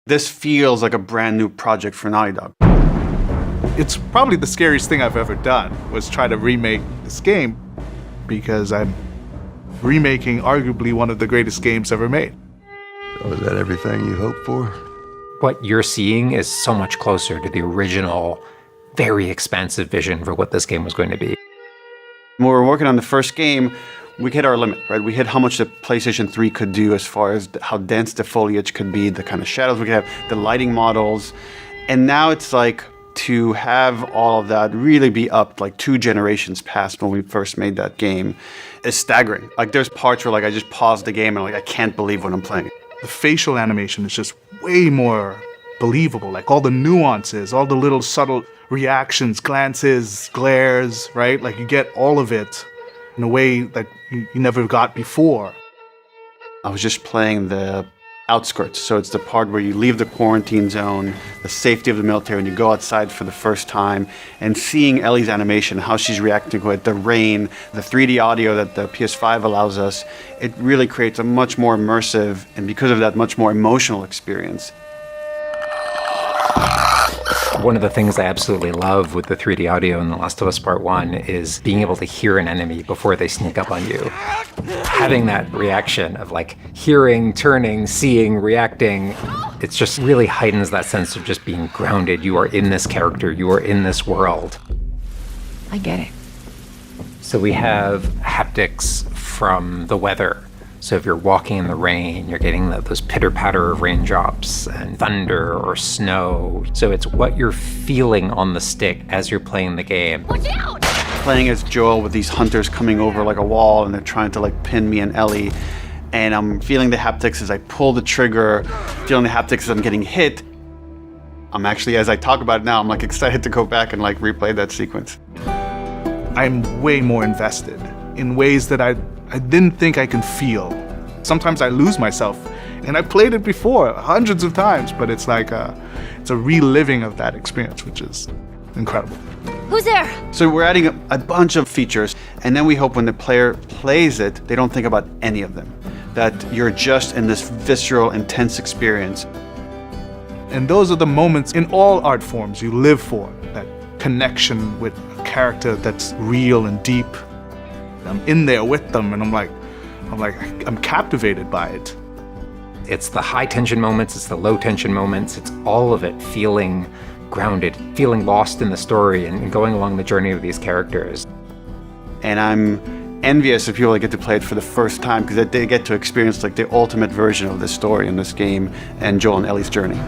This feels like a brand new project for Naughty Dog. It's probably the scariest thing I've ever done, was try to remake this game, because I'm remaking arguably one of the greatest games ever made. So is that everything you hoped for? What you're seeing is so much closer to the original, very expansive vision for what this game was going to be. When we were working on the first game, we hit our limit, right? We hit how much the PlayStation 3 could do as far as how dense the foliage could be, the kind of shadows we could have, the lighting models. And now it's like to have all of that really be up like 2 generations past when we first made that game is staggering. Like there's parts where like I just paused the game and like I can't believe what I'm playing. The facial animation is just way more believable. Like all the nuances, all the little subtle reactions, glances, glares, right? Like you get all of it in a way that you never got before. I was just playing the outskirts. So it's the part where you leave the quarantine zone, the safety of the military, and you go outside for the first time, and seeing Ellie's animation, how she's reacting to it, the rain, the 3D audio that the PS5 allows us, it really creates a much more immersive, and because of that, much more emotional experience. One of the things I absolutely love with the 3D audio in The Last of Us Part 1 is being able to hear an enemy before they sneak up on you. Having that reaction of like hearing, turning, seeing, reacting, it just really heightens that sense of just being grounded. You are in this character, you are in this world. I get it. So we have haptics from the weather. So if you're walking in the rain, you're getting those pitter-patter of raindrops and thunder or snow. So it's what you're feeling on the stick as you're playing the game. Watch out! Playing as Joel with these hunters coming over like a wall and they're trying to like pin me and Ellie. And I'm feeling the haptics as I pull the trigger, feeling the haptics as I'm getting hit. I'm actually, as I talk about it now, I'm like excited to go back and like replay that sequence. I'm way more invested in ways that I didn't think I can feel. Sometimes I lose myself, and I played it before hundreds of times, but it's like it's a reliving of that experience, which is incredible. Who's there? So we're adding a bunch of features, and then we hope when the player plays it, they don't think about any of them, that you're just in this visceral, intense experience. And those are the moments in all art forms you live for, that connection with a character that's real and deep. I'm in there with them, and I'm captivated by it. It's the high tension moments, it's the low tension moments, it's all of it feeling grounded, feeling lost in the story and going along the journey of these characters. And I'm envious of people that get to play it for the first time because they get to experience like the ultimate version of this story in this game and Joel and Ellie's journey.